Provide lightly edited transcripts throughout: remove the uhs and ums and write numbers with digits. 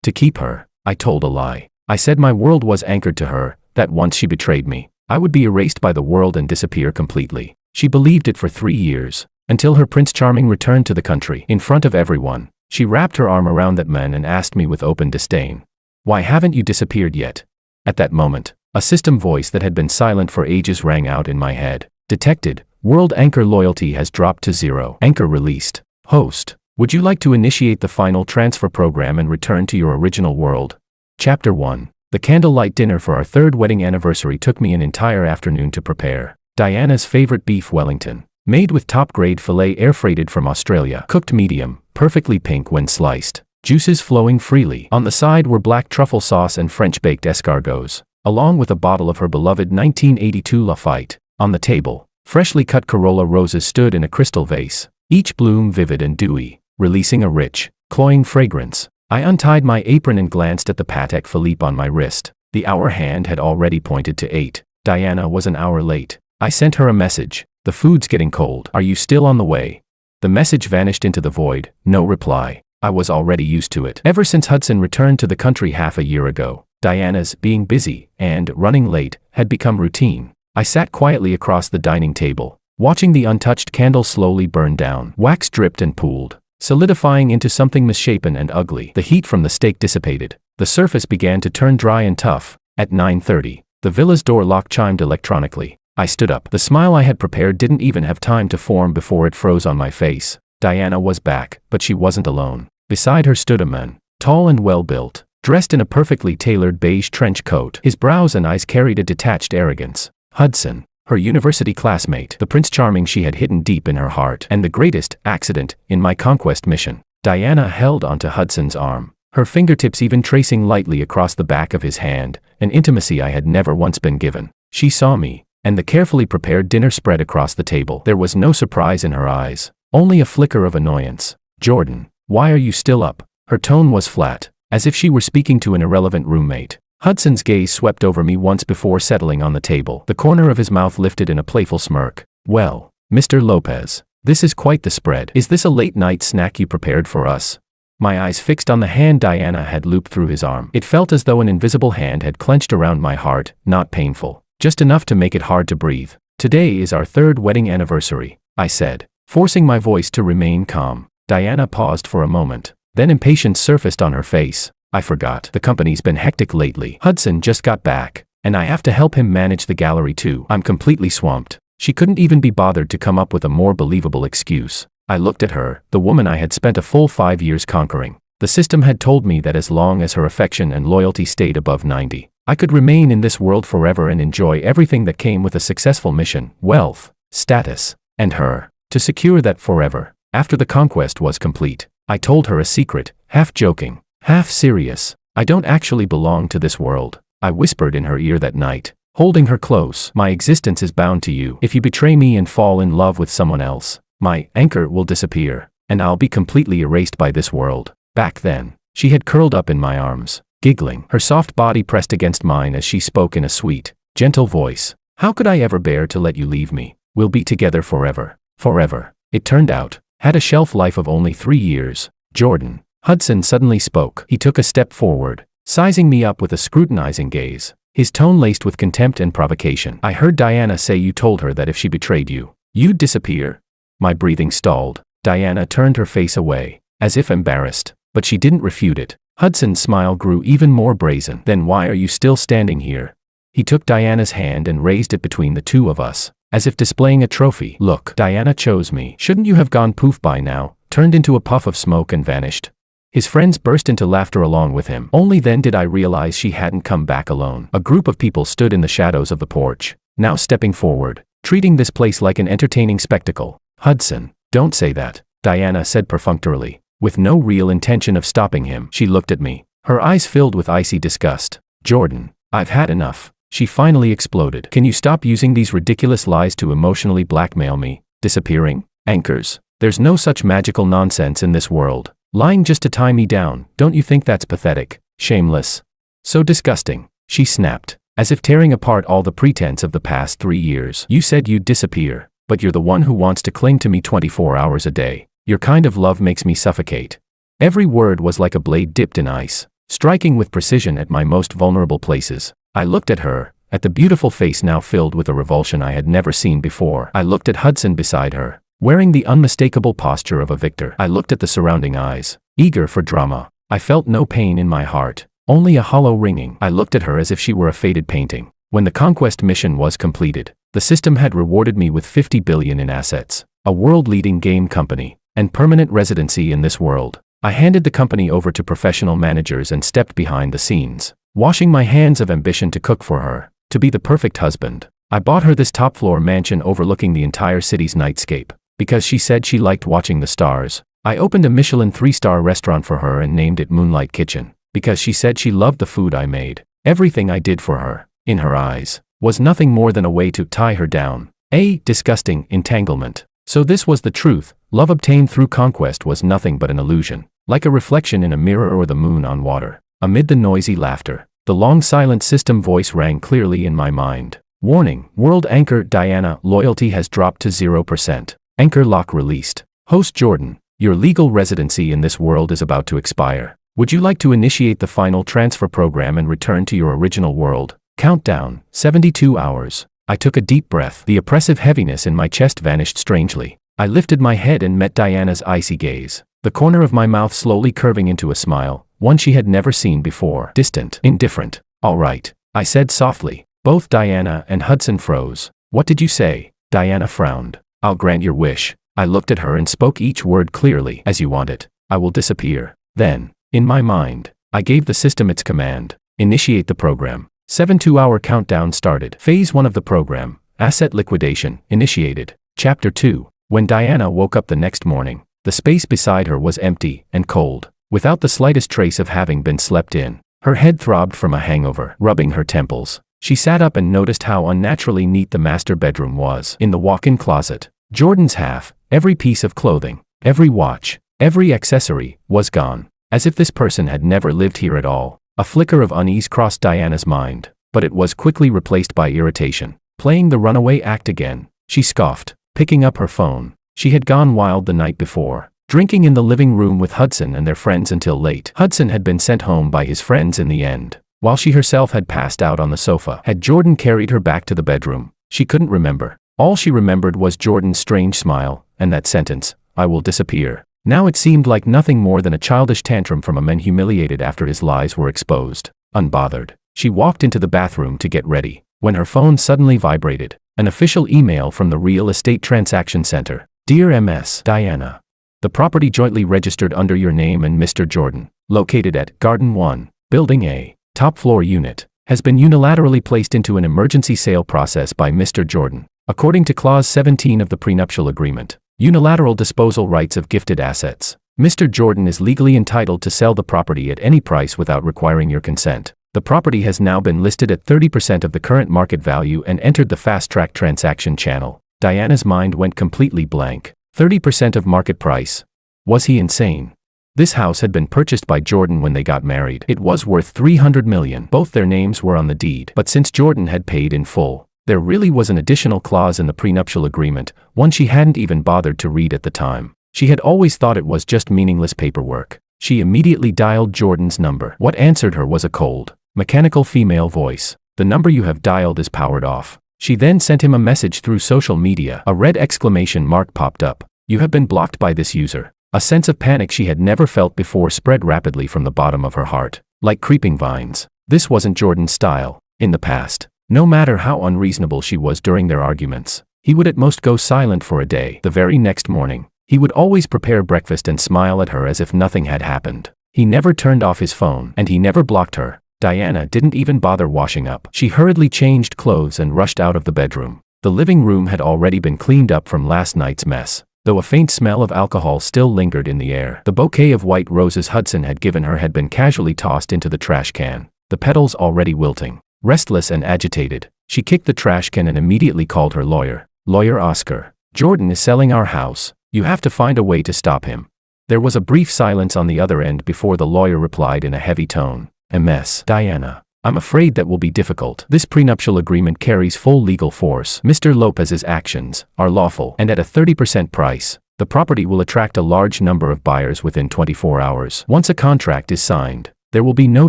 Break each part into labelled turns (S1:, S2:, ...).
S1: To keep her, I told a lie. I said my world was anchored to her, that once she betrayed me, I would be erased by the world and disappear completely. She believed it for 3 years, until her Prince Charming returned to the country. In front of everyone, she wrapped her arm around that man and asked me with open disdain, "Why haven't you disappeared yet?" At that moment, a system voice that had been silent for ages rang out in my head. Detected. World anchor loyalty has dropped to 0. Anchor released. Host, would you like to initiate the final transfer program and return to your original world? Chapter 1. The candlelight dinner for our 3rd wedding anniversary took me an entire afternoon to prepare. Diana's favorite beef Wellington, made with top-grade filet air-freighted from Australia, cooked medium, perfectly pink when sliced, juices flowing freely. On the side were black truffle sauce and French-baked escargots, along with a bottle of her beloved 1982 Lafite. On the table, freshly cut Corolla roses stood in a crystal vase, each bloom vivid and dewy, releasing a rich, cloying fragrance. I untied my apron and glanced at the Patek Philippe on my wrist. The hour hand had already pointed to 8. Diana was an hour late. I sent her a message. "The food's getting cold. Are you still on the way?" The message vanished into the void, no reply. I was already used to it. Ever since Hudson returned to the country half a year ago, Diana's being busy and running late had become routine. I sat quietly across the dining table, watching the untouched candle slowly burn down. Wax dripped and pooled, solidifying into something misshapen and ugly. The heat from the steak dissipated. The surface began to turn dry and tough. At 9:30, the villa's door lock chimed electronically. I stood up. The smile I had prepared didn't even have time to form before it froze on my face. Diana was back, but she wasn't alone. Beside her stood a man, tall and well-built, dressed in a perfectly tailored beige trench coat. His brows and eyes carried a detached arrogance. Hudson, her university classmate, the Prince Charming she had hidden deep in her heart, and the greatest accident in my conquest mission. Diana held onto Hudson's arm, her fingertips even tracing lightly across the back of his hand, an intimacy I had never once been given. She saw me, and the carefully prepared dinner spread across the table. There was no surprise in her eyes, only a flicker of annoyance. "Jordan, why are you still up?" Her tone was flat, as if she were speaking to an irrelevant roommate. Hudson's gaze swept over me once before settling on the table. The corner of his mouth lifted in a playful smirk. "Well, Mr. Lopez, this is quite the spread. Is this a late-night snack you prepared for us?" My eyes fixed on the hand Diana had looped through his arm. It felt as though an invisible hand had clenched around my heart, not painful, just enough to make it hard to breathe. "Today is our 3rd wedding anniversary," I said, forcing my voice to remain calm. Diana paused for a moment, then impatience surfaced on her face. "I forgot. The company's been hectic lately. Hudson just got back, and I have to help him manage the gallery too. I'm completely swamped." She couldn't even be bothered to come up with a more believable excuse. I looked at her, the woman I had spent a full 5 years conquering. The system had told me that as long as her affection and loyalty stayed above 90, I could remain in this world forever and enjoy everything that came with a successful mission, wealth, status, and her. To secure that forever, after the conquest was complete, I told her a secret, half joking, half serious. "I don't actually belong to this world," I whispered in her ear that night, holding her close. "My existence is bound to you. If you betray me and fall in love with someone else, my anchor will disappear, and I'll be completely erased by this world." Back then, she had curled up in my arms, giggling, her soft body pressed against mine as she spoke in a sweet, gentle voice. "How could I ever bear to let you leave me? We'll be together forever." Forever, it turned out, had a shelf life of only 3 years. "Jordan," Hudson suddenly spoke. He took a step forward, sizing me up with a scrutinizing gaze, his tone laced with contempt and provocation. "I heard Diana say you told her that if she betrayed you, you'd disappear." My breathing stalled. Diana turned her face away, as if embarrassed, but she didn't refute it. Hudson's smile grew even more brazen. "Then why are you still standing here?" He took Diana's hand and raised it between the two of us, as if displaying a trophy. "Look, Diana chose me. Shouldn't you have gone poof by now?" Turned into a puff of smoke and vanished. His friends burst into laughter along with him. Only then did I realize she hadn't come back alone. A group of people stood in the shadows of the porch, now stepping forward, treating this place like an entertaining spectacle. "Hudson, don't say that," Diana said perfunctorily. With no real intention of stopping him, she looked at me, her eyes filled with icy disgust. "Jordan, I've had enough," she finally exploded. "Can you stop using these ridiculous lies to emotionally blackmail me? Disappearing? Anchors? There's no such magical nonsense in this world. Lying just to tie me down, don't you think that's pathetic? Shameless? So disgusting," she snapped, as if tearing apart all the pretense of the past 3 years. "You said you'd disappear, but you're the one who wants to cling to me 24 hours a day. Your kind of love makes me suffocate." Every word was like a blade dipped in ice, striking with precision at my most vulnerable places. I looked at her, at the beautiful face now filled with a revulsion I had never seen before. I looked at Hudson beside her, wearing the unmistakable posture of a victor. I looked at the surrounding eyes, eager for drama. I felt no pain in my heart, only a hollow ringing. I looked at her as if she were a faded painting. When the conquest mission was completed, the system had rewarded me with 50 billion in assets, a world-leading game company, and permanent residency in this world. I handed the company over to professional managers and stepped behind the scenes, washing my hands of ambition to cook for her, to be the perfect husband. I bought her this top-floor mansion overlooking the entire city's nightscape, because she said she liked watching the stars. I opened a Michelin 3-star restaurant for her and named it Moonlight Kitchen, because she said she loved the food I made. Everything I did for her, in her eyes, was nothing more than a way to tie her down. A disgusting entanglement. So this was the truth. Love obtained through conquest was nothing but an illusion, like a reflection in a mirror or the moon on water. Amid the noisy laughter, the long silent system voice rang clearly in my mind. Warning, World Anchor Diana, loyalty has dropped to 0%. Anchor lock released. Host Jordan, your legal residency in this world is about to expire. Would you like to initiate the final transfer program and return to your original world? Countdown, 72 hours. I took a deep breath. The oppressive heaviness in my chest vanished strangely. I lifted my head and met Diana's icy gaze, the corner of my mouth slowly curving into a smile, one she had never seen before. Distant, indifferent. All right, I said softly. Both Diana and Hudson froze. What did you say? Diana frowned. I'll grant your wish. I looked at her and spoke each word clearly. As you want it. I will disappear. Then, in my mind, I gave the system its command. Initiate the program. 72-hour countdown started. Phase 1 of the program, asset liquidation, initiated. Chapter 2. When Diana woke up the next morning, the space beside her was empty and cold, without the slightest trace of having been slept in. Her head throbbed from a hangover, rubbing her temples. She sat up and noticed how unnaturally neat the master bedroom was. In the walk-in closet, Jordan's half, every piece of clothing, every watch, every accessory, was gone, as if this person had never lived here at all. A flicker of unease crossed Diana's mind, but it was quickly replaced by irritation. Playing the runaway act again, she scoffed, picking up her phone. She had gone wild the night before, drinking in the living room with Hudson and their friends until late. Hudson had been sent home by his friends in the end, while she herself had passed out on the sofa. Had Jordan carried her back to the bedroom? She couldn't remember. All she remembered was Jordan's strange smile, and that sentence, I will disappear. Now it seemed like nothing more than a childish tantrum from a man humiliated after his lies were exposed. Unbothered, she walked into the bathroom to get ready, when her phone suddenly vibrated. An official email from the Real Estate Transaction Center. Dear Ms. Diana, the property jointly registered under your name and Mr. Jordan, located at Garden 1, Building A, top floor unit, has been unilaterally placed into an emergency sale process by Mr. Jordan. According to Clause 17 of the prenuptial agreement, unilateral disposal rights of gifted assets. Mr. Jordan is legally entitled to sell the property at any price without requiring your consent. The property has now been listed at 30% of the current market value and entered the fast-track transaction channel. Diana's mind went completely blank. 30% of market price. Was he insane? This house had been purchased by Jordan when they got married. It was worth 300 million. Both their names were on the deed. But since Jordan had paid in full, there really was an additional clause in the prenuptial agreement, one she hadn't even bothered to read at the time. She had always thought it was just meaningless paperwork. She immediately dialed Jordan's number. What answered her was a cold, mechanical female voice. The number you have dialed is powered off. She then sent him a message through social media. A red exclamation mark popped up. You have been blocked by this user. A sense of panic she had never felt before spread rapidly from the bottom of her heart, like creeping vines. This wasn't Jordan's style. In the past, no matter how unreasonable she was during their arguments, he would at most go silent for a day. The very next morning, he would always prepare breakfast and smile at her as if nothing had happened. He never turned off his phone, and he never blocked her. Diana didn't even bother washing up. She hurriedly changed clothes and rushed out of the bedroom. The living room had already been cleaned up from last night's mess, though a faint smell of alcohol still lingered in the air. The bouquet of white roses Hudson had given her had been casually tossed into the trash can, the petals already wilting. Restless and agitated, she kicked the trash can and immediately called her lawyer. Lawyer Oscar, Jordan is selling our house. You have to find a way to stop him. There was a brief silence on the other end before the lawyer replied in a heavy tone. Ms. Diana, I'm afraid that will be difficult. This prenuptial agreement carries full legal force. Mr. Lopez's actions are lawful, and at a 30% price, the property will attract a large number of buyers within 24 hours. Once a contract is signed, There will be no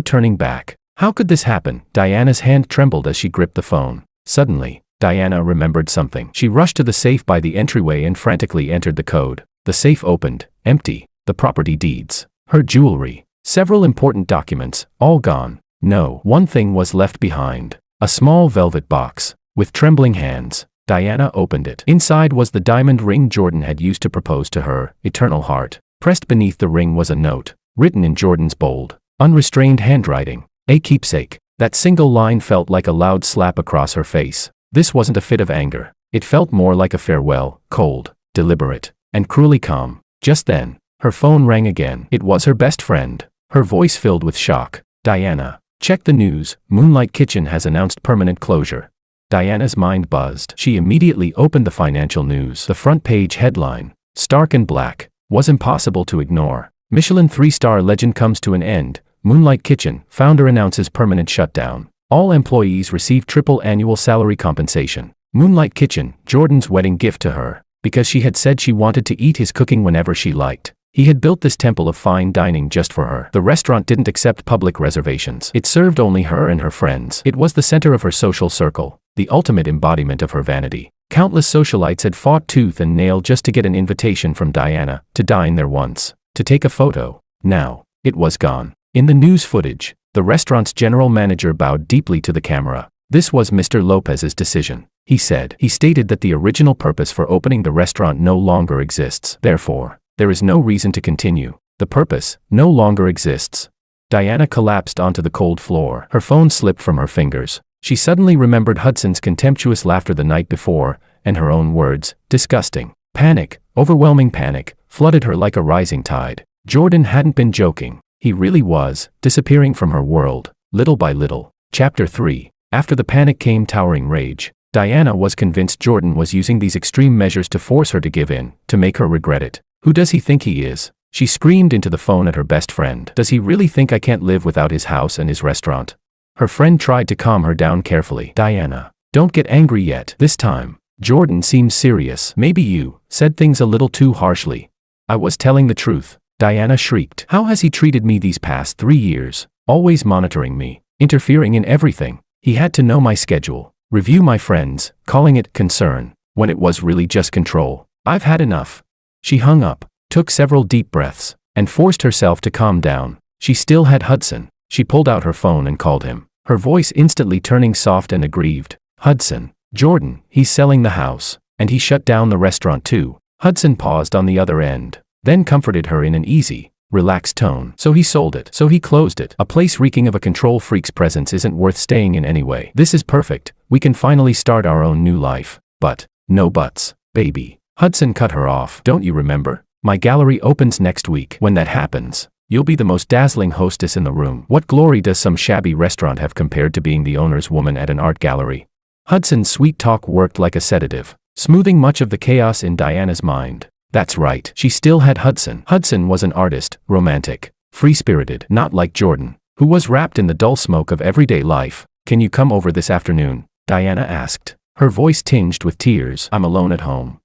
S1: turning back. How could this happen? Diana's hand trembled as she gripped the phone. Suddenly, Diana remembered something. She rushed to the safe by the entryway and frantically entered the code. The safe opened, empty. The property deeds, her jewelry, several important documents, all gone. No, one thing was left behind. A small velvet box. With trembling hands, Diana opened it. Inside was the diamond ring Jordan had used to propose to her, Eternal Heart. Pressed beneath the ring was a note, written in Jordan's bold, unrestrained handwriting. A keepsake. That single line felt like a loud slap across her face. This wasn't a fit of anger. It felt more like a farewell, cold, deliberate, and cruelly calm. Just then, her phone rang again. It was her best friend. Her voice filled with shock. Diana, check the news. Moonlight Kitchen has announced permanent closure. Diana's mind buzzed. She immediately opened the financial news. The front page headline, stark and black, was impossible to ignore. Michelin 3-star legend comes to an end. Moonlight Kitchen, founder announces permanent shutdown. All employees receive triple annual salary compensation. Moonlight Kitchen, Jordan's wedding gift to her, because she had said she wanted to eat his cooking whenever she liked. He had built this temple of fine dining just for her. The restaurant didn't accept public reservations. It served only her and her friends. It was the center of her social circle, the ultimate embodiment of her vanity. Countless socialites had fought tooth and nail just to get an invitation from Diana, to dine there once, to take a photo. Now, it was gone. In the news footage, the restaurant's general manager bowed deeply to the camera. This was Mr. Lopez's decision, he said. He stated that the original purpose for opening the restaurant no longer exists. Therefore, there is no reason to continue. The purpose no longer exists. Diana collapsed onto the cold floor. Her phone slipped from her fingers. She suddenly remembered Hudson's contemptuous laughter the night before, and her own words, disgusting. Panic, overwhelming panic, flooded her like a rising tide. Jordan hadn't been joking. He really was, disappearing from her world, little by little. Chapter 3. After the panic came towering rage. Diana was convinced Jordan was using these extreme measures to force her to give in, to make her regret it. Who does he think he is? She screamed into the phone at her best friend. Does he really think I can't live without his house and his restaurant? Her friend tried to calm her down carefully. Diana, don't get angry yet. This time, Jordan seemed serious. Maybe you said things a little too harshly. I was telling the truth. Diana shrieked. How has he treated me these past 3 years? Always monitoring me, interfering in everything. He had to know my schedule, review my friends, calling it concern, when it was really just control. I've had enough. She hung up, took several deep breaths, and forced herself to calm down. She still had Hudson. She pulled out her phone and called him, her voice instantly turning soft and aggrieved. Hudson, Jordan, he's selling the house, and he shut down the restaurant too. Hudson paused on the other end, then comforted her in an easy, relaxed tone. So he sold it. So he closed it. A place reeking of a control freak's presence isn't worth staying in anyway. This is perfect. We can finally start our own new life. But, no buts, baby. Hudson cut her off. Don't you remember? My gallery opens next week. When that happens, you'll be the most dazzling hostess in the room. What glory does some shabby restaurant have compared to being the owner's woman at an art gallery? Hudson's sweet talk worked like a sedative, smoothing much of the chaos in Diana's mind. That's right, she still had Hudson. Hudson was an artist, romantic, free-spirited, not like Jordan, who was wrapped in the dull smoke of everyday life. Can you come over this afternoon? Diana asked, her voice tinged with tears. I'm alone at home.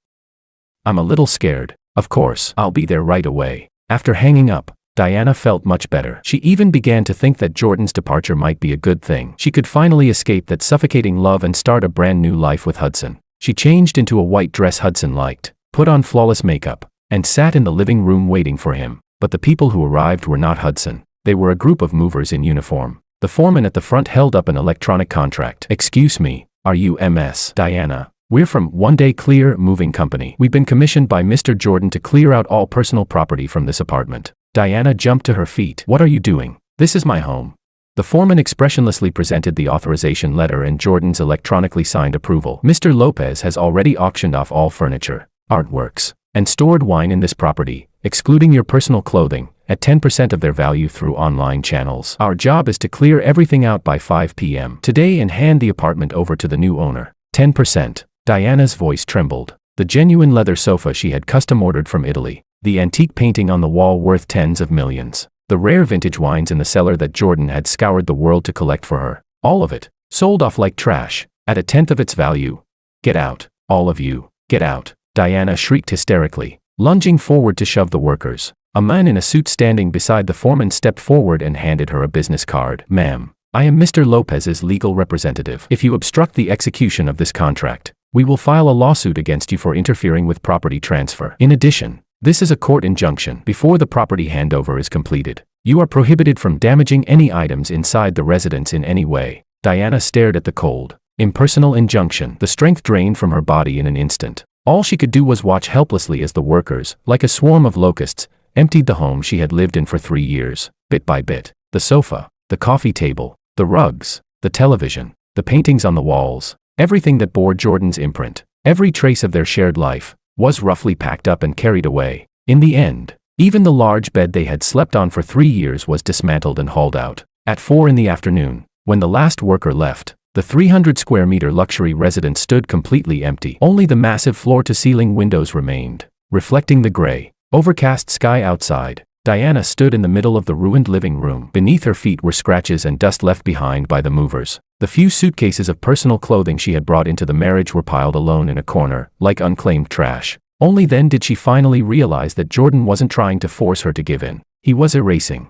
S1: I'm a little scared. Of course, I'll be there right away. After hanging up, Diana felt much better. She even began to think that Jordan's departure might be a good thing. She could finally escape that suffocating love and start a brand new life with Hudson. She changed into a white dress Hudson liked, put on flawless makeup, and sat in the living room waiting for him. But the people who arrived were not Hudson. They were a group of movers in uniform. The foreman at the front held up an electronic contract. Excuse me, are you MS? Diana. We're from One Day Clear Moving Company. We've been commissioned by Mr. Jordan to clear out all personal property from this apartment. Diana jumped to her feet. What are you doing? This is my home. The foreman expressionlessly presented the authorization letter and Jordan's electronically signed approval. Mr. Lopez has already auctioned off all furniture, artworks, and stored wine in this property, excluding your personal clothing, at 10% of their value through online channels. Our job is to clear everything out by 5 p.m. today and hand the apartment over to the new owner. 10%. Diana's voice trembled. The genuine leather sofa she had custom ordered from Italy, the antique painting on the wall worth tens of millions, the rare vintage wines in the cellar that Jordan had scoured the world to collect for her. All of it, sold off like trash, at a tenth of its value. Get out, all of you, get out. Diana shrieked hysterically, lunging forward to shove the workers, A man in a suit standing beside the foreman stepped forward and handed her a business card. "Ma'am, I am Mr. Lopez's legal representative. If you obstruct the execution of this contract, we will file a lawsuit against you for interfering with property transfer. In addition, this is a court injunction. Before the property handover is completed, you are prohibited from damaging any items inside the residence in any way." Diana stared at the cold, impersonal injunction. The strength drained from her body in an instant. All she could do was watch helplessly as the workers, like a swarm of locusts, emptied the home she had lived in for 3 years, bit by bit. The sofa, the coffee table, the rugs, the television, the paintings on the walls, everything that bore Jordan's imprint, every trace of their shared life, was roughly packed up and carried away. In the end, even the large bed they had slept on for 3 years was dismantled and hauled out. At 4 in the afternoon, when the last worker left, the 300 square meter luxury residence stood completely empty. Only the massive floor-to-ceiling windows remained, reflecting the gray, overcast sky outside. Diana stood in the middle of the ruined living room. Beneath her feet were scratches and dust left behind by the movers. The few suitcases of personal clothing she had brought into the marriage were piled alone in a corner, like unclaimed trash. Only then did she finally realize that Jordan wasn't trying to force her to give in. He was erasing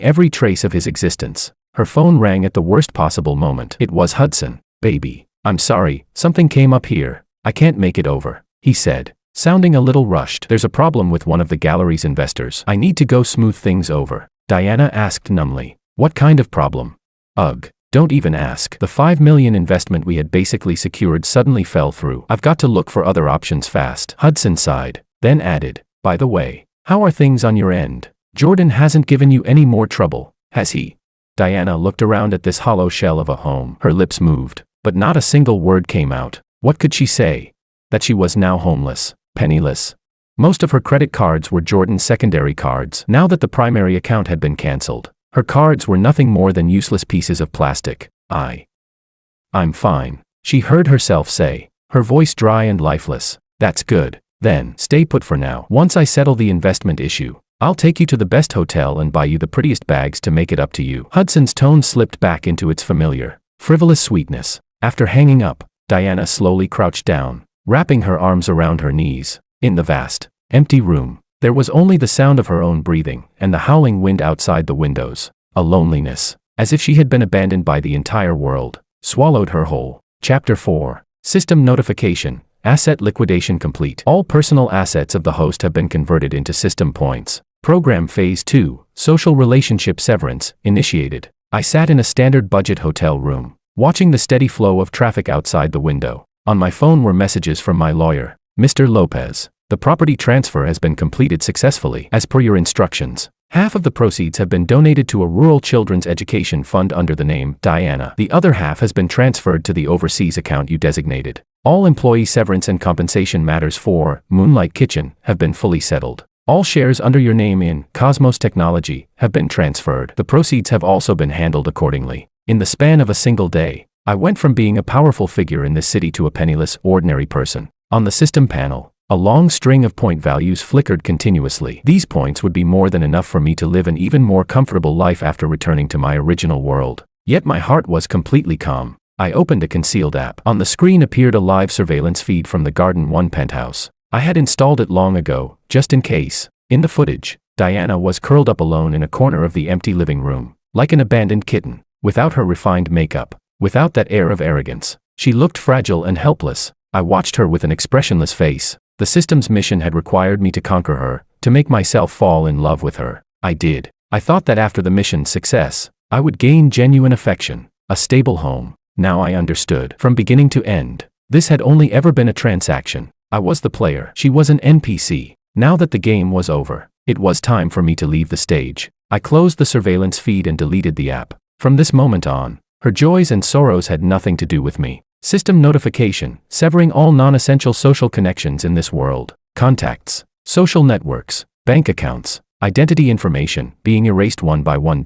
S1: every trace of his existence. Her phone rang at the worst possible moment. It was Hudson. "Baby, I'm sorry, something came up here. I can't make it over," he said, sounding a little rushed. "There's a problem with one of the gallery's investors. I need to go smooth things over." Diana asked numbly. "What kind of problem?" "Ugh, don't even ask. The $5 million investment we had basically secured suddenly fell through. I've got to look for other options fast." Hudson sighed, then added, "By the way, how are things on your end? Jordan hasn't given you any more trouble, has he?" Diana looked around at this hollow shell of a home. Her lips moved, but not a single word came out. What could she say? That she was now homeless, penniless. Most of her credit cards were Jordan's secondary cards. Now that the primary account had been cancelled, her cards were nothing more than useless pieces of plastic. I'm fine," she heard herself say, her voice dry and lifeless. "That's good. Then, stay put for now. Once I settle the investment issue, I'll take you to the best hotel and buy you the prettiest bags to make it up to you." Hudson's tone slipped back into its familiar, frivolous sweetness. After hanging up, Diana slowly crouched down, wrapping her arms around her knees. In the vast, empty room, there was only the sound of her own breathing and the howling wind outside the windows. A loneliness, as if she had been abandoned by the entire world, swallowed her whole. Chapter 4. System notification. Asset liquidation complete. All personal assets of the host have been converted into system points. Program Phase 2, Social Relationship Severance, initiated. I sat in a standard budget hotel room, watching the steady flow of traffic outside the window. On my phone were messages from my lawyer. "Mr. Lopez, the property transfer has been completed successfully. As per your instructions, half of the proceeds have been donated to a rural children's education fund under the name Diana. The other half has been transferred to the overseas account you designated. All employee severance and compensation matters for Moonlight Kitchen have been fully settled. All shares under your name in Cosmos Technology have been transferred. The proceeds have also been handled accordingly." In the span of a single day, I went from being a powerful figure in this city to a penniless, ordinary person. On the system panel, a long string of point values flickered continuously. These points would be more than enough for me to live an even more comfortable life after returning to my original world. Yet my heart was completely calm. I opened a concealed app. On the screen appeared a live surveillance feed from the Garden 1 penthouse. I had installed it long ago, just in case. In the footage, Diana was curled up alone in a corner of the empty living room, like an abandoned kitten, without her refined makeup, without that air of arrogance. She looked fragile and helpless. I watched her with an expressionless face. The system's mission had required me to conquer her, to make myself fall in love with her. I did. I thought that after the mission's success, I would gain genuine affection, a stable home. Now I understood. From beginning to end, this had only ever been a transaction. I was the player. She was an NPC. Now that the game was over, it was time for me to leave the stage. I closed the surveillance feed and deleted the app. From this moment on, her joys and sorrows had nothing to do with me. System notification, severing all non-essential social connections in this world. Contacts, social networks, bank accounts, identity information, being erased one by one.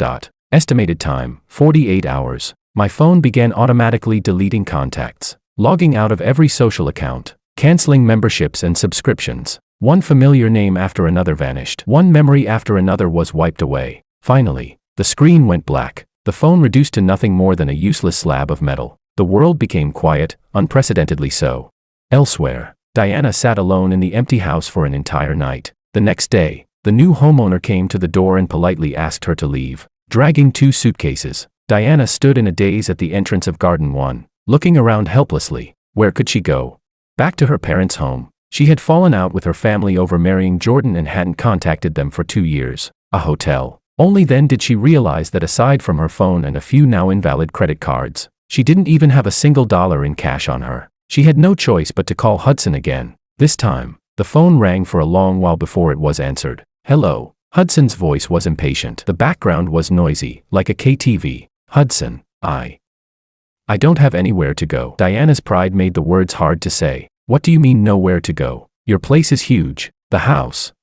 S1: Estimated time, 48 hours. My phone began automatically deleting contacts, logging out of every social account, canceling memberships and subscriptions. One familiar name after another vanished. One memory after another was wiped away. Finally, the screen went black. The phone reduced to nothing more than a useless slab of metal. The world became quiet, unprecedentedly so. Elsewhere, Diana sat alone in the empty house for an entire night. The next day, The new homeowner came to the door and politely asked her to leave. Dragging 2 suitcases, Diana stood in a daze at the entrance of Garden 1, looking around helplessly. Where could she go? Back to her parents' home. She had fallen out with her family over marrying Jordan and hadn't contacted them for 2 years. A hotel. Only then did she realize that aside from her phone and a few now invalid credit cards, she didn't even have a single dollar in cash on her. She had no choice but to call Hudson again. This time, the phone rang for a long while before it was answered. Hello. Hudson's voice was impatient. The background was noisy, like a KTV. Hudson, I don't have anywhere to go. Diana's pride made the words hard to say. What do you mean nowhere to go? Your place is huge. The house.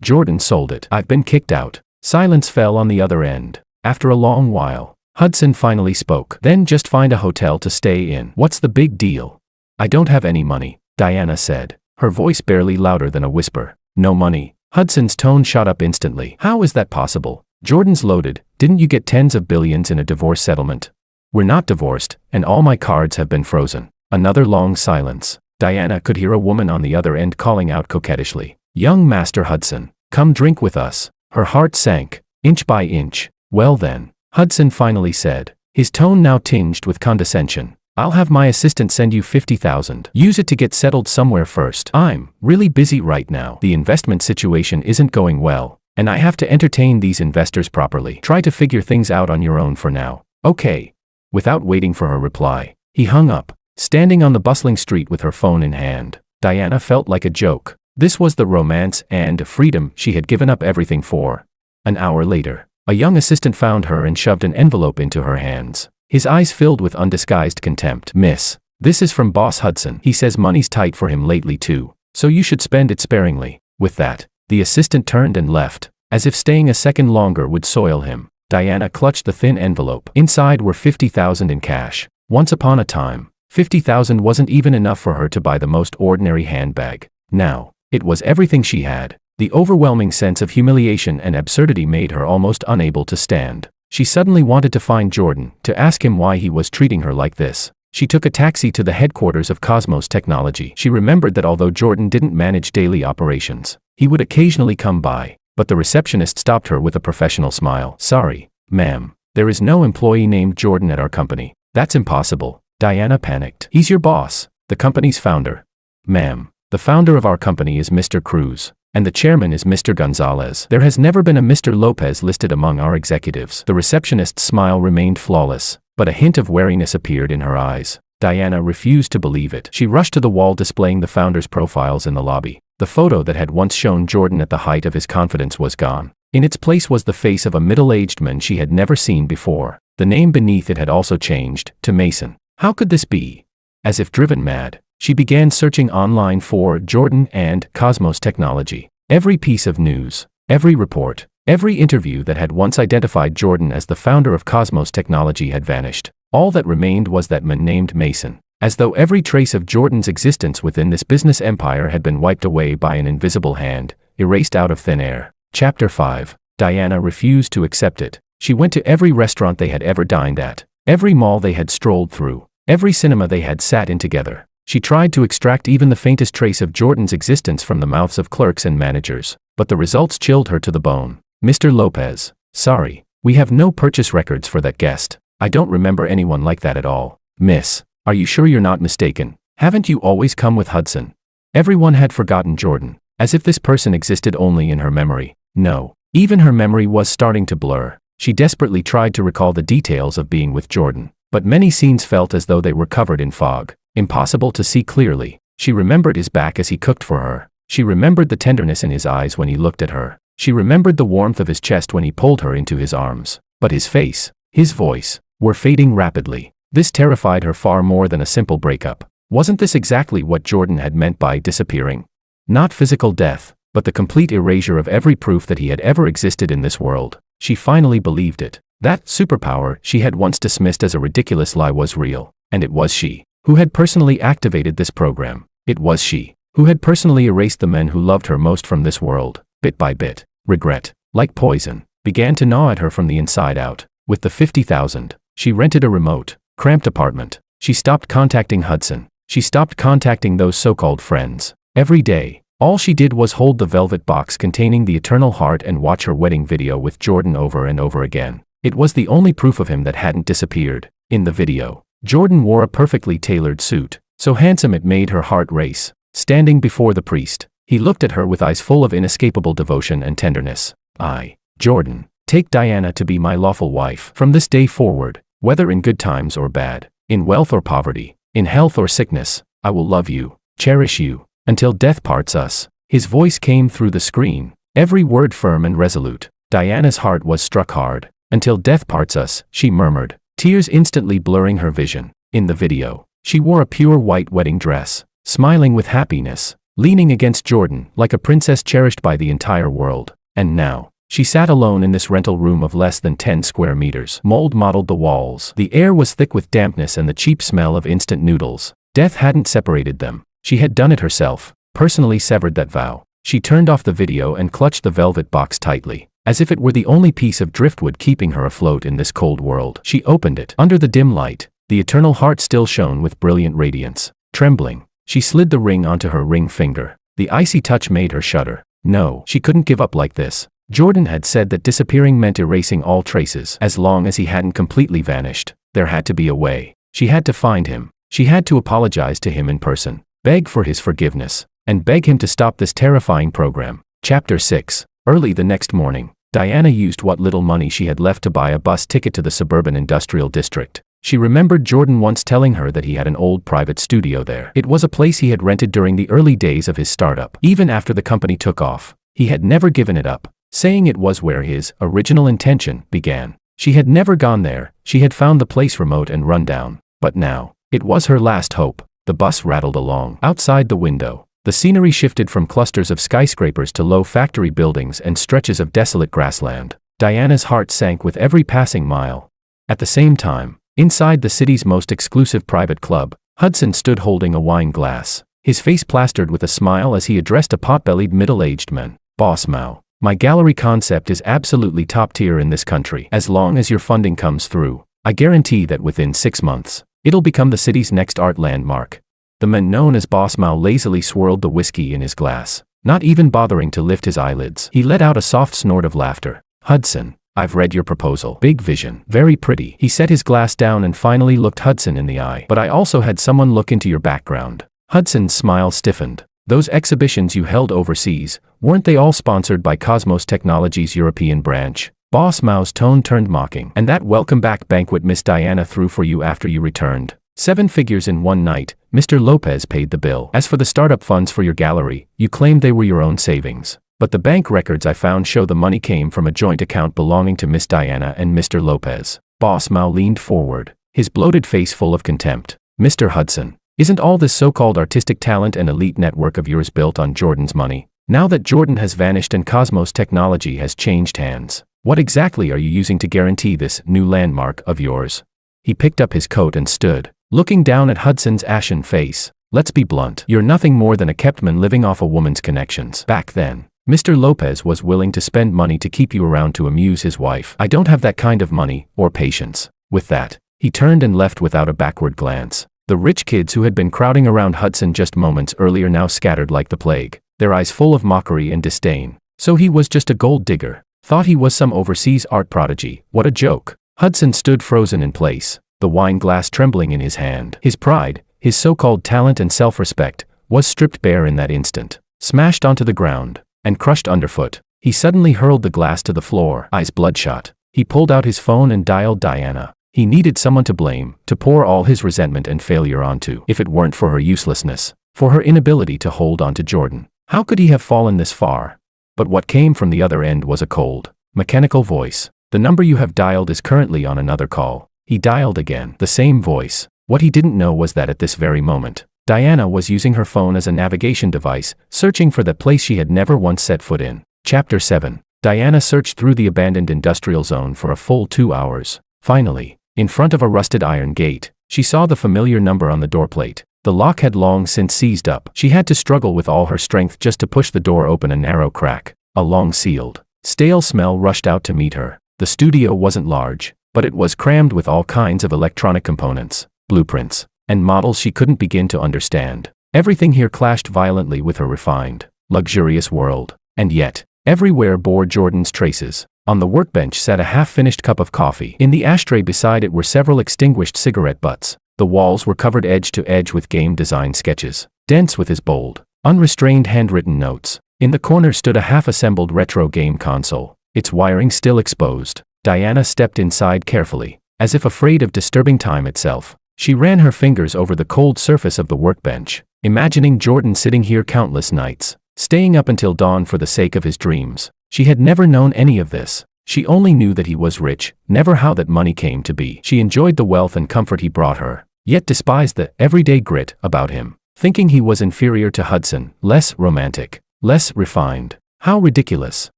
S1: Jordan sold it. I've been kicked out. Silence fell on the other end. After a long while, Hudson finally spoke. Then just find a hotel to stay in. What's the big deal? I don't have any money, Diana said, her voice barely louder than a whisper. No money? Hudson's tone shot up instantly. How is that possible? Jordan's loaded. Didn't you get tens of billions in a divorce settlement? We're not divorced, and all my cards have been frozen. Another long silence. Diana could hear a woman on the other end calling out coquettishly. Young Master Hudson, come drink with us. Her heart sank, inch by inch. Well then, Hudson finally said, his tone now tinged with condescension. I'll have my assistant send you $50,000. Use it to get settled somewhere first. I'm really busy right now. The investment situation isn't going well, and I have to entertain these investors properly. Try to figure things out on your own for now. Okay. Without waiting for her reply, he hung up. Standing on the bustling street with her phone in hand, Diana felt like a joke. This was the romance and freedom she had given up everything for. An hour later, a young assistant found her and shoved an envelope into her hands. His eyes filled with undisguised contempt. Miss, this is from Boss Hudson. He says money's tight for him lately too, so you should spend it sparingly. With that, the assistant turned and left, as if staying a second longer would soil him. Diana clutched the thin envelope. Inside were $50,000 in cash. Once upon a time, $50,000 wasn't even enough for her to buy the most ordinary handbag. Now, it was everything she had. The overwhelming sense of humiliation and absurdity made her almost unable to stand. She suddenly wanted to find Jordan, to ask him why he was treating her like this. She took a taxi to the headquarters of Cosmos Technology. She remembered that although Jordan didn't manage daily operations, he would occasionally come by, but the receptionist stopped her with a professional smile. Sorry, ma'am, there is no employee named Jordan at our company. That's impossible. Diana panicked. He's your boss, the company's founder. Ma'am, the founder of our company is Mr. Cruz, and the chairman is Mr. Gonzalez. There has never been a Mr. Lopez listed among our executives. The receptionist's smile remained flawless, but a hint of wariness appeared in her eyes. Diana refused to believe it. She rushed to the wall displaying the founders' profiles in the lobby. The photo that had once shown Jordan at the height of his confidence was gone. In its place was the face of a middle-aged man she had never seen before. The name beneath it had also changed, to Mason. How could this be? As if driven mad, she began searching online for Jordan and Cosmos Technology. Every piece of news, every report, every interview that had once identified Jordan as the founder of Cosmos Technology had vanished. All that remained was that man named Mason. As though every trace of Jordan's existence within this business empire had been wiped away by an invisible hand, erased out of thin air. Chapter 5. Diana refused to accept it. She went to every restaurant they had ever dined at, every mall they had strolled through, every cinema they had sat in together. She tried to extract even the faintest trace of Jordan's existence from the mouths of clerks and managers, but the results chilled her to the bone. Mr. Lopez, sorry, we have no purchase records for that guest. I don't remember anyone like that at all. Miss, are you sure you're not mistaken? Haven't you always come with Hudson? Everyone had forgotten Jordan, as if this person existed only in her memory. No, even her memory was starting to blur. She desperately tried to recall the details of being with Jordan, but many scenes felt as though they were covered in fog, impossible to see clearly. She remembered his back as he cooked for her. She remembered the tenderness in his eyes when he looked at her. She remembered the warmth of his chest when he pulled her into his arms. But his face, his voice, were fading rapidly. This terrified her far more than a simple breakup. Wasn't this exactly what Jordan had meant by disappearing? Not physical death, but the complete erasure of every proof that he had ever existed in this world. She finally believed it. That superpower she had once dismissed as a ridiculous lie was real, and it was she who had personally activated this program. It was she who had personally erased the men who loved her most from this world. Bit by bit, regret, like poison, began to gnaw at her from the inside out. With the $50,000, she rented a remote, cramped apartment. She stopped contacting Hudson. She stopped contacting those so-called friends. Every day, All she did was hold the velvet box containing the eternal heart and watch her wedding video with Jordan over and over again. It was the only proof of him that hadn't disappeared. In the video, Jordan wore a perfectly tailored suit, so handsome it made her heart race. Standing before the priest, he looked at her with eyes full of inescapable devotion and tenderness. "I, Jordan, take Diana to be my lawful wife. From this day forward, whether in good times or bad, in wealth or poverty, in health or sickness, I will love you, cherish you, until death parts us." His voice came through the screen, every word firm and resolute. Diana's heart was struck hard. "Until death parts us," she murmured, tears instantly blurring her vision. In the video, she wore a pure white wedding dress, smiling with happiness, leaning against Jordan like a princess cherished by the entire world. And now, she sat alone in this rental room of less than 10 square meters. Mold mottled the walls. The air was thick with dampness and the cheap smell of instant noodles. Death hadn't separated them. She had done it herself, personally severed that vow. She turned off the video and clutched the velvet box tightly, as if it were the only piece of driftwood keeping her afloat in this cold world. She opened it. Under the dim light, the eternal heart still shone with brilliant radiance. Trembling, she slid the ring onto her ring finger. The icy touch made her shudder. No, she couldn't give up like this. Jordan had said that disappearing meant erasing all traces. As long as he hadn't completely vanished, there had to be a way. She had to find him. She had to apologize to him in person, beg for his forgiveness, and beg him to stop this terrifying program. Chapter 6. Early the next morning, Diana used what little money she had left to buy a bus ticket to the suburban industrial district. She remembered Jordan once telling her that he had an old private studio there. It was a place he had rented during the early days of his startup. Even after the company took off, he had never given it up, saying it was where his original intention began. She had never gone there. She had found the place remote and run down. But now, it was her last hope. The bus rattled along. Outside the window, the scenery shifted from clusters of skyscrapers to low factory buildings and stretches of desolate grassland. Diana's heart sank with every passing mile. At the same time, inside the city's most exclusive private club, Hudson stood holding a wine glass, his face plastered with a smile as he addressed a pot-bellied middle-aged man. "Boss Mao, my gallery concept is absolutely top tier in this country. As long as your funding comes through, I guarantee that within 6 months, it'll become the city's next art landmark." The man known as Boss Mao lazily swirled the whiskey in his glass, not even bothering to lift his eyelids. He let out a soft snort of laughter. "Hudson, I've read your proposal. Big vision. Very pretty." He set his glass down and finally looked Hudson in the eye. "But I also had someone look into your background." Hudson's smile stiffened. "Those exhibitions you held overseas, weren't they all sponsored by Cosmos Technologies' European branch?" Boss Mao's tone turned mocking. "And that welcome back banquet Miss Diana threw for you after you returned? 7 figures in one night. Mr. Lopez paid the bill. As for the startup funds for your gallery, you claimed they were your own savings. But the bank records I found show the money came from a joint account belonging to Miss Diana and Mr. Lopez." Boss Mao leaned forward, his bloated face full of contempt. "Mr. Hudson, isn't all this so-called artistic talent and elite network of yours built on Jordan's money? Now that Jordan has vanished and Cosmos Technology has changed hands, what exactly are you using to guarantee this new landmark of yours?" He picked up his coat and stood, looking down at Hudson's ashen face. "Let's be blunt. You're nothing more than a kept man living off a woman's connections. Back then, Mr. Lopez was willing to spend money to keep you around to amuse his wife. I don't have that kind of money or patience." With that, he turned and left without a backward glance. The rich kids who had been crowding around Hudson just moments earlier now scattered like the plague, their eyes full of mockery and disdain. So he was just a gold digger. Thought he was some overseas art prodigy. What a joke. Hudson stood frozen in place, the wine glass trembling in his hand. His pride, his so-called talent and self-respect, was stripped bare in that instant, smashed onto the ground, and crushed underfoot. He suddenly hurled the glass to the floor, eyes bloodshot. He pulled out his phone and dialed Diana. He needed someone to blame, to pour all his resentment and failure onto. If it weren't for her uselessness, for her inability to hold on to Jordan, how could he have fallen this far? But what came from the other end was a cold, mechanical voice. "The number you have dialed is currently on another call." He dialed again, the same voice. What he didn't know was that at this very moment, Diana was using her phone as a navigation device, searching for that place she had never once set foot in. Chapter 7. Diana searched through the abandoned industrial zone for a full 2 hours. Finally, in front of a rusted iron gate, she saw the familiar number on the doorplate. The lock had long since seized up. She had to struggle with all her strength just to push the door open a narrow crack. A long sealed, stale smell rushed out to meet her. The studio wasn't large, but it was crammed with all kinds of electronic components, blueprints, and models she couldn't begin to understand. Everything here clashed violently with her refined, luxurious world. And yet, everywhere bore Jordan's traces. On the workbench sat a half-finished cup of coffee. In the ashtray beside it were several extinguished cigarette butts. The walls were covered edge to edge with game design sketches, dense with his bold, unrestrained handwritten notes. In the corner stood a half-assembled retro game console, its wiring still exposed. Diana stepped inside carefully, as if afraid of disturbing time itself. She ran her fingers over the cold surface of the workbench, imagining Jordan sitting here countless nights, staying up until dawn for the sake of his dreams. She had never known any of this. She only knew that he was rich, never how that money came to be. She enjoyed the wealth and comfort he brought her, yet despised the everyday grit about him, thinking he was inferior to Hudson, less romantic, less refined. How ridiculous,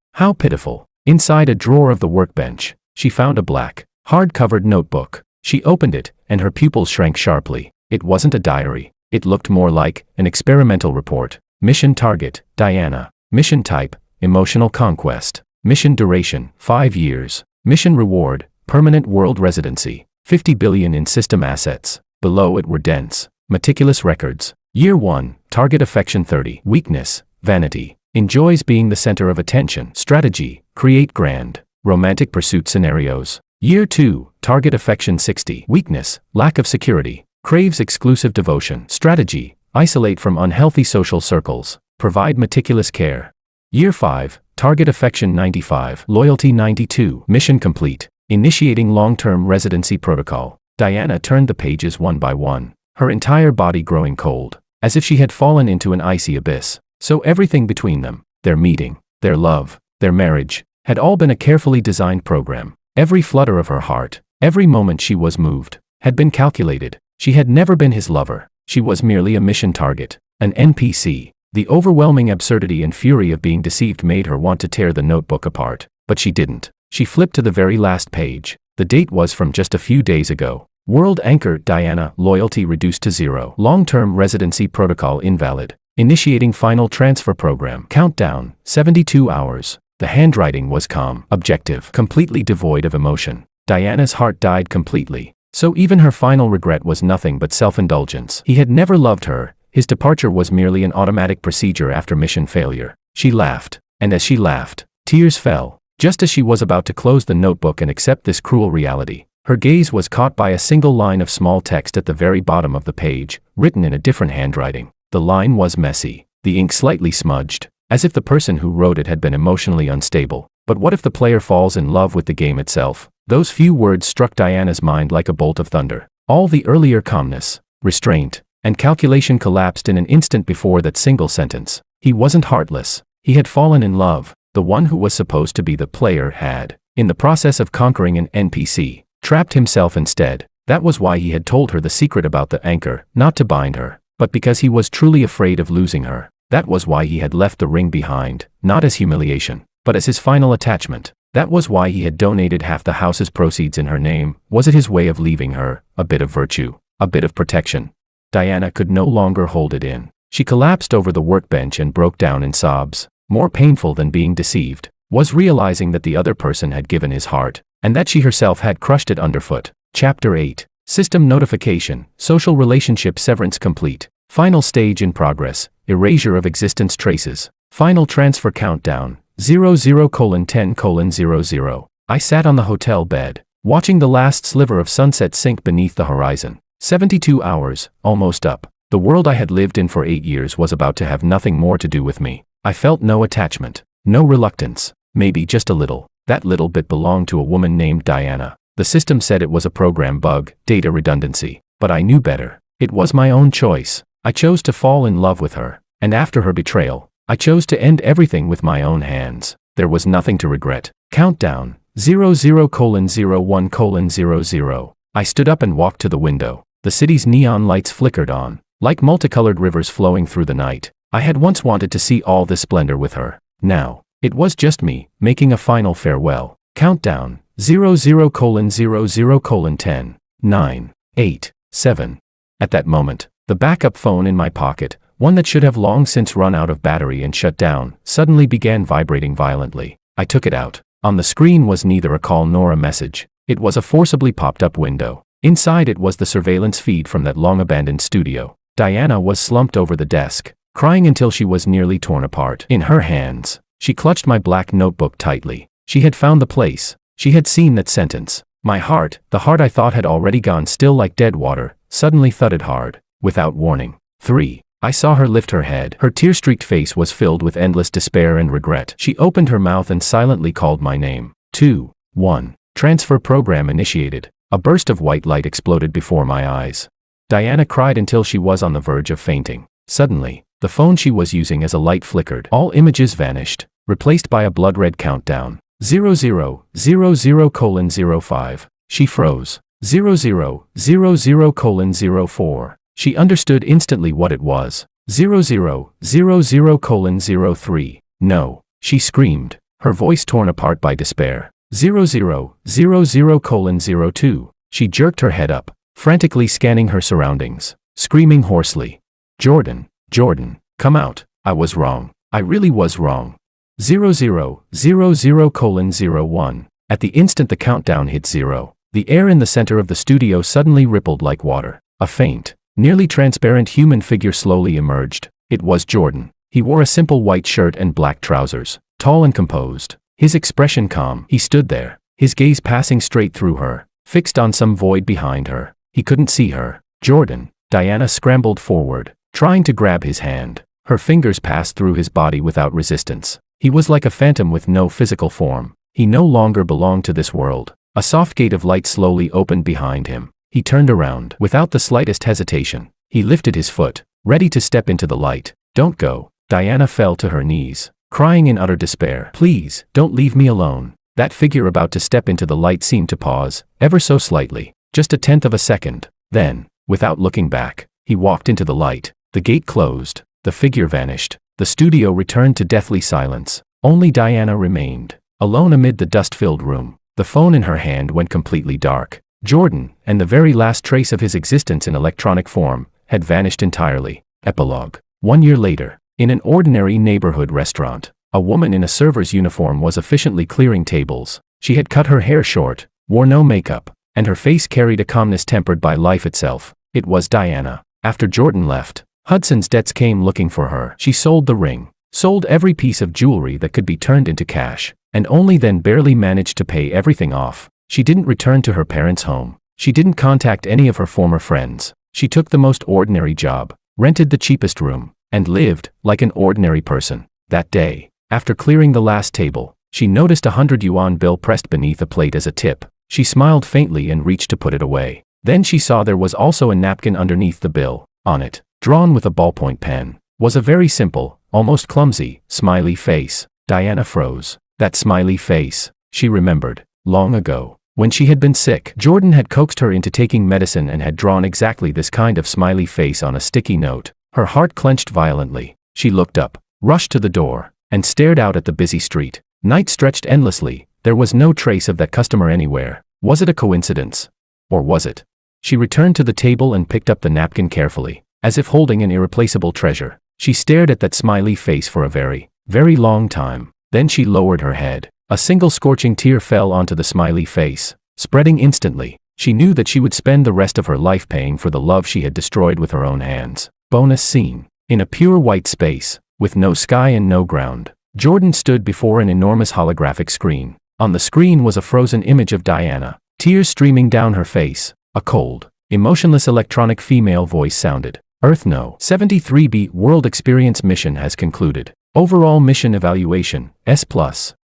S1: how pitiful. Inside a drawer of the workbench, she found a black, hard-covered notebook. She opened it, and her pupils shrank sharply. It wasn't a diary. It looked more like an experimental report. Mission target, Diana. Mission type, emotional conquest. Mission duration, 5 years. Mission reward, permanent world residency. 50 billion in system assets. Below it were dense, meticulous records. Year 1, target affection 30. Weakness, vanity. Enjoys being the center of attention. Strategy, create grand, romantic pursuit scenarios. Year 2, target affection 60. Weakness, lack of security. Craves exclusive devotion. Strategy, isolate from unhealthy social circles. Provide meticulous care. Year 5, target affection 95. Loyalty 92. Mission complete. Initiating long-term residency protocol. Diana turned the pages one by one, her entire body growing cold, as if she had fallen into an icy abyss. So everything between them, their meeting, their love, their marriage, had all been a carefully designed program. Every flutter of her heart, every moment she was moved, had been calculated. She had never been his lover. She was merely a mission target, an NPC. The overwhelming absurdity and fury of being deceived made her want to tear the notebook apart, but she didn't. She flipped to the very last page. The date was from just a few days ago. World anchor Diana, loyalty reduced to 0. Long-term residency protocol invalid. Initiating final transfer program. Countdown, 72 hours. The handwriting was calm, objective, completely devoid of emotion. Diana's heart died completely. So even her final regret was nothing but self-indulgence. He had never loved her. His departure was merely an automatic procedure after mission failure. She laughed, and as she laughed, tears fell. Just as she was about to close the notebook and accept this cruel reality, her gaze was caught by a single line of small text at the very bottom of the page, written in a different handwriting. The line was messy, the ink slightly smudged, as if the person who wrote it had been emotionally unstable. But what if the player falls in love with the game itself? Those few words struck Diana's mind like a bolt of thunder. All the earlier calmness, restraint, and calculation collapsed in an instant before that single sentence. He wasn't heartless. He had fallen in love. The one who was supposed to be the player had, in the process of conquering an NPC, trapped himself instead. That was why he had told her the secret about the anchor, not to bind her, but because he was truly afraid of losing her. That was why he had left the ring behind, not as humiliation, but as his final attachment. That was why he had donated half the house's proceeds in her name. Was it his way of leaving her, a bit of virtue, a bit of protection? Diana could no longer hold it in. She collapsed over the workbench and broke down in sobs. More painful than being deceived was realizing that the other person had given his heart, and that she herself had crushed it underfoot. Chapter 8. System notification, social relationship severance complete. Final stage in progress, erasure of existence traces. Final transfer countdown, 00:10:00. I sat on the hotel bed, watching the last sliver of sunset sink beneath the horizon. 72 hours, almost up. The world I had lived in for 8 years was about to have nothing more to do with me. I felt no attachment, no reluctance, maybe just a little. That little bit belonged to a woman named Diana. The system said it was a program bug, data redundancy, but I knew better. It was my own choice. I chose to fall in love with her, and after her betrayal, I chose to end everything with my own hands. There was nothing to regret. Countdown, 00:01:00. I stood up and walked to the window. The city's neon lights flickered on, like multicolored rivers flowing through the night. I had once wanted to see all this splendor with her. Now, it was just me, making a final farewell. Countdown, 00:00:10, 9, 8, 7. At that moment, the backup phone in my pocket, one that should have long since run out of battery and shut down, suddenly began vibrating violently. I took it out. On the screen was neither a call nor a message. It was a forcibly popped-up window. Inside it was the surveillance feed from that long-abandoned studio. Diana was slumped over the desk, crying until she was nearly torn apart. In her hands, she clutched my black notebook tightly. She had found the place. She had seen that sentence. My heart, the heart I thought had already gone still like dead water, suddenly thudded hard, without warning. 3. I saw her lift her head. Her tear-streaked face was filled with endless despair and regret. She opened her mouth and silently called my name. 2. 1. Transfer program initiated. A burst of white light exploded before my eyes. Diana cried until she was on the verge of fainting. Suddenly, the phone she was using as a light flickered. All images vanished, replaced by a blood-red countdown. 0000:05. She froze. 0000:04. She understood instantly what it was. 0000:03. No, she screamed, her voice torn apart by despair. 0000:02. She jerked her head up, frantically scanning her surroundings, screaming hoarsely. Jordan, Jordan, come out. I was wrong. I really was wrong. 0000:01. At the instant the countdown hit 0, the air in the center of the studio suddenly rippled like water. A faint, nearly transparent human figure slowly emerged. It was Jordan. He wore a simple white shirt and black trousers, tall and composed, his expression calm. He stood there, his gaze passing straight through her, fixed on some void behind her. He couldn't see her. Jordan. Diana scrambled forward, trying to grab his hand. Her fingers passed through his body without resistance. He was like a phantom with no physical form. He no longer belonged to this world. A soft gate of light slowly opened behind him. He turned around. Without the slightest hesitation, he lifted his foot, ready to step into the light. Don't go. Diana fell to her knees, crying in utter despair. Please, don't leave me alone. That figure about to step into the light seemed to pause, ever so slightly, just a tenth of a second. Then, without looking back, he walked into the light. The gate closed. The figure vanished. The studio returned to deathly silence. Only Diana remained, alone amid the dust-filled room. The phone in her hand went completely dark. Jordan, and the very last trace of his existence in electronic form, had vanished entirely. Epilogue. 1 year later, in an ordinary neighborhood restaurant, a woman in a server's uniform was efficiently clearing tables. She had cut her hair short, wore no makeup, and her face carried a calmness tempered by life itself. It was Diana. After Jordan left, Hudson's debts came looking for her. She sold the ring, sold every piece of jewelry that could be turned into cash, and only then barely managed to pay everything off. She didn't return to her parents' home. She didn't contact any of her former friends. She took the most ordinary job, rented the cheapest room, and lived like an ordinary person. That day, after clearing the last table, she noticed a 100 yuan bill pressed beneath a plate as a tip. She smiled faintly and reached to put it away. Then she saw there was also a napkin underneath the bill. On it, drawn with a ballpoint pen, was a very simple, almost clumsy, smiley face. Diana froze. That smiley face, she remembered, long ago. When she had been sick, Jordan had coaxed her into taking medicine and had drawn exactly this kind of smiley face on a sticky note. Her heart clenched violently. She looked up, rushed to the door, and stared out at the busy street. Night stretched endlessly. There was no trace of that customer anywhere. Was it a coincidence? Or was it? She returned to the table and picked up the napkin carefully, as if holding an irreplaceable treasure. She stared at that smiley face for a very, very long time. Then she lowered her head. A single scorching tear fell onto the smiley face, spreading instantly. She knew that she would spend the rest of her life paying for the love she had destroyed with her own hands. Bonus scene. In a pure white space, with no sky and no ground, Jordan stood before an enormous holographic screen. On the screen was a frozen image of Diana, tears streaming down her face. A cold, emotionless electronic female voice sounded. Earth No. 73B World Experience mission has concluded. Overall mission evaluation, S+.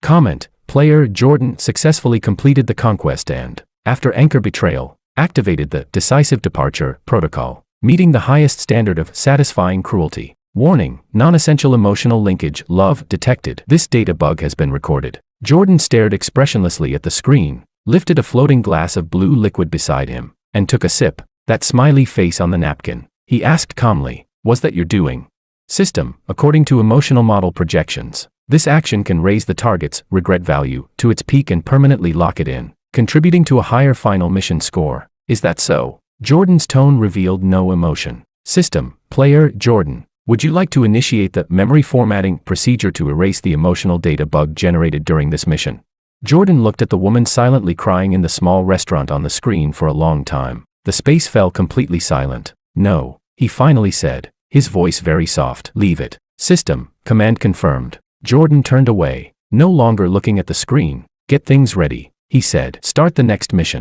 S1: Comment, player Jordan successfully completed the conquest and, after Anchor betrayal, activated the decisive departure protocol, meeting the highest standard of satisfying cruelty. Warning, non-essential emotional linkage, love, detected. This data bug has been recorded. Jordan stared expressionlessly at the screen, lifted a floating glass of blue liquid beside him, and took a sip. That smiley face on the napkin. He asked calmly, "Was that your doing?" System, according to emotional model projections, this action can raise the target's regret value to its peak and permanently lock it in, contributing to a higher final mission score. Is that so? Jordan's tone revealed no emotion. System, player Jordan, would you like to initiate the memory formatting procedure to erase the emotional data bug generated during this mission? Jordan looked at the woman silently crying in the small restaurant on the screen for a long time. The space fell completely silent. No, he finally said, his voice very soft. Leave it. System, command confirmed. Jordan turned away, no longer looking at the screen. Get things ready, he said. Start the next mission.